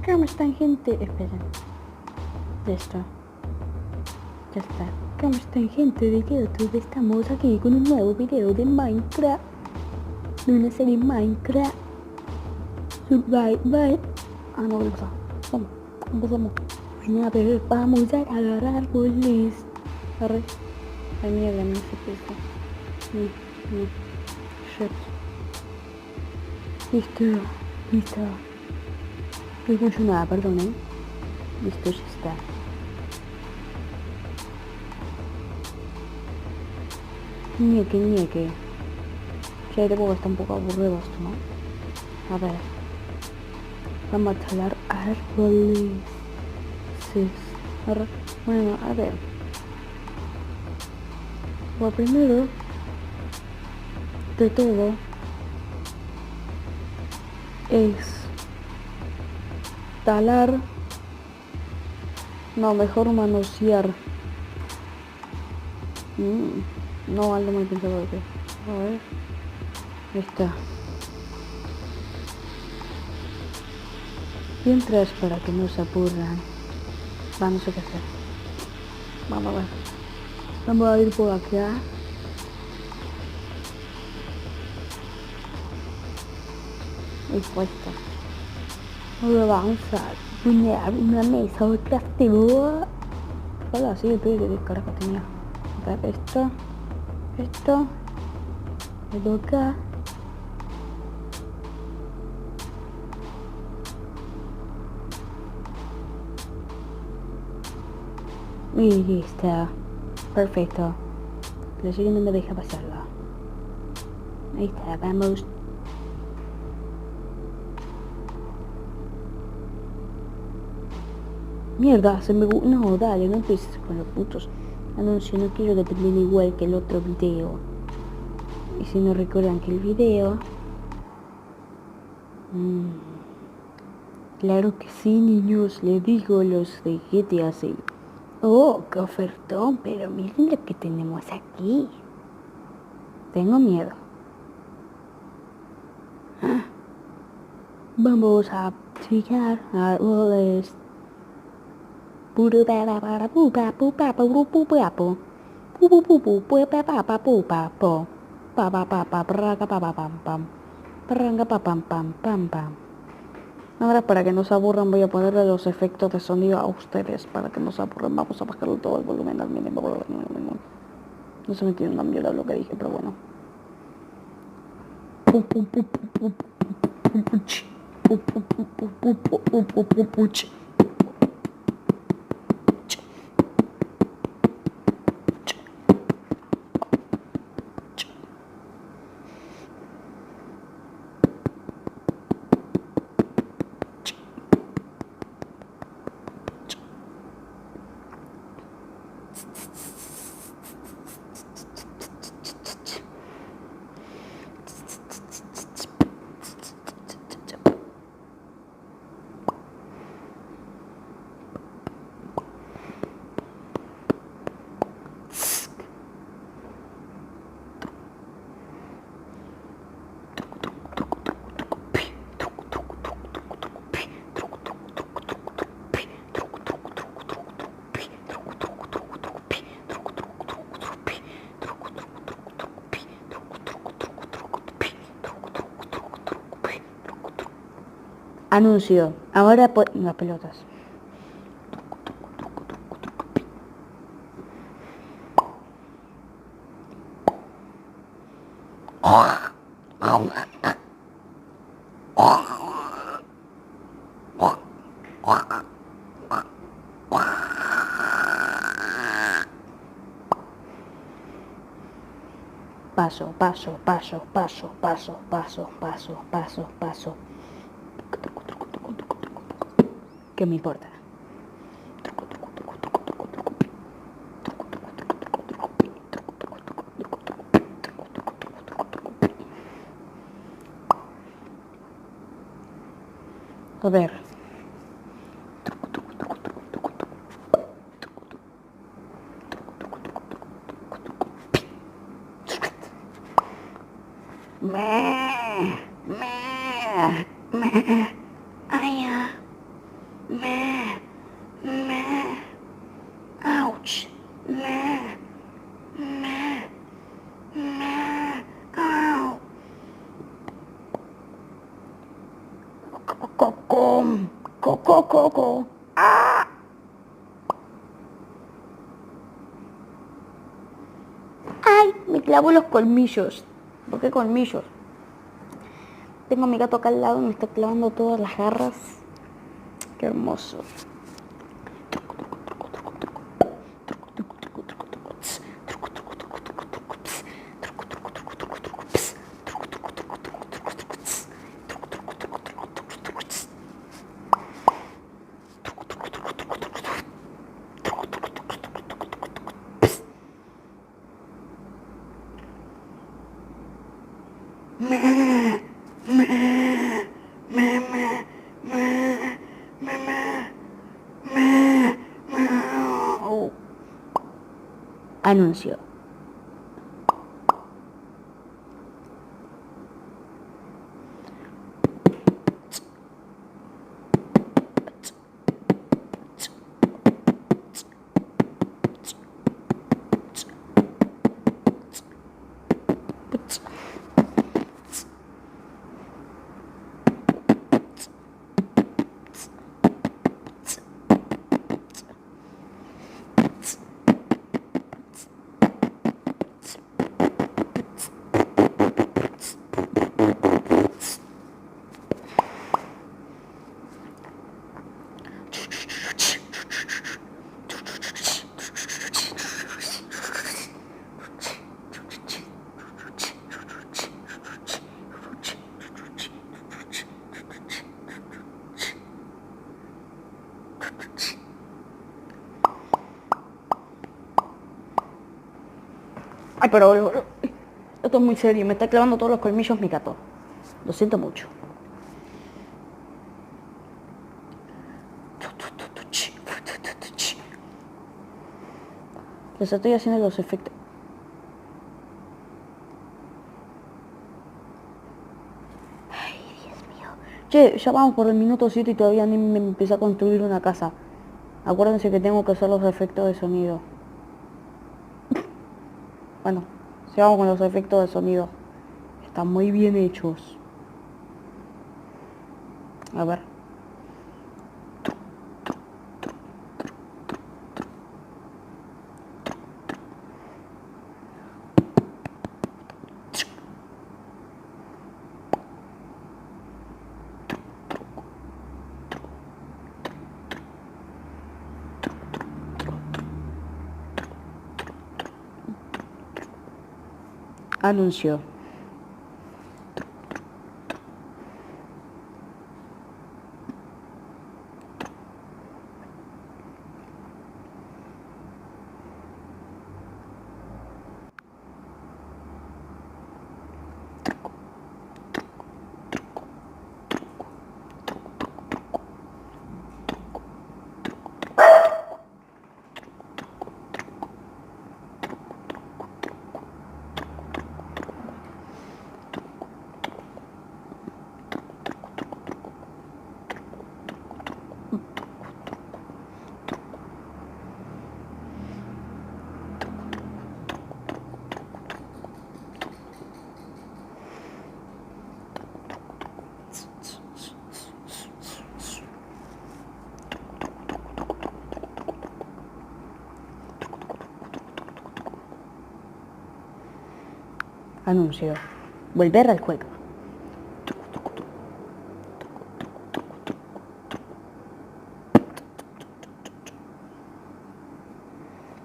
¿Cómo están, gente? Esperen. Listo. Ya está. ¿Cómo están, gente de YouTube? Estamos aquí con un nuevo video de Minecraft. De una serie Minecraft Survival. No, empezamos. A ver, vamos a agarrar árboles. Arre. Ay, mierda, no sé qué es esto. No. Shit. Listo. No escucho nada, perdón, Listo, ya está. Ñeque. Ya tengo que estar un poco aburrido esto, ¿no? A ver. Vamos a talar árboles. Sí. Bueno, a ver. Lo primero de todo es talar. No, mejor manosear. No, algo muy pensado de qué. A ver. Ahí está. Mientras, para que no se aburran, no sé qué hacer. Vamos a ver. Vamos a ir por acá. Y puesto. Ahora vamos a poner una mesa de crafteo. Hola, sí, ¿qué carajo tenía? A ver, esto. Me toca. Y listo. Perfecto. La siguiente no me deja pasarla. Ahí está, vamos. Mierda, No, dale, no empieces con los putos anuncios. No quiero que termine igual que el otro video. Y si no recuerdan que el video... Claro que sí, niños, le digo los de GTA 6. Oh, qué ofertón, pero miren lo que tenemos aquí. Tengo miedo. Vamos a pillar árboles. Ahora, para que no se aburran, voy a ponerle los efectos de sonido a ustedes. Para que no se aburran, vamos a bajarlo todo el volumen al mínimo. No se me entiende una mierda lo que dije, pero bueno. Anuncio. Ahora las pelotas. Paso. ¿Qué me importa? A ver. Meh. Meh. Ouch. Meh. Meh. Meh. Ow. Coco. Coco, coco. ¡Ah! ¡Ay! Me clavo los colmillos. ¿Por qué colmillos? Tengo a mi gato acá al lado y me está clavando todas las garras. Qué hermoso. Anuncio. Ay, pero esto es muy serio. Me está clavando todos los colmillos mi gato. Lo siento mucho. Les estoy haciendo los efectos. Ay, Dios mío. Che, ya vamos por el minuto 7 y todavía ni me empecé a construir una casa. Acuérdense que tengo que hacer los efectos de sonido. Bueno, sigamos con los efectos de sonido. Están muy bien hechos. A ver. Anuncio. Anuncio. Volver al juego.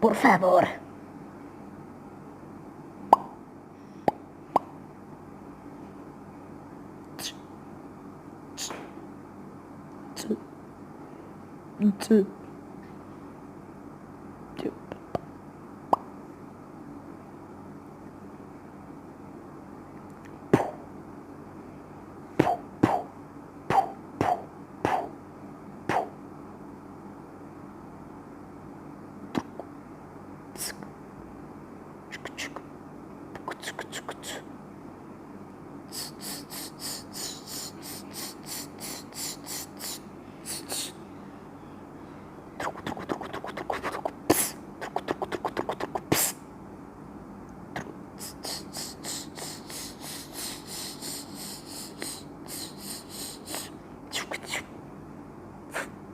Por favor.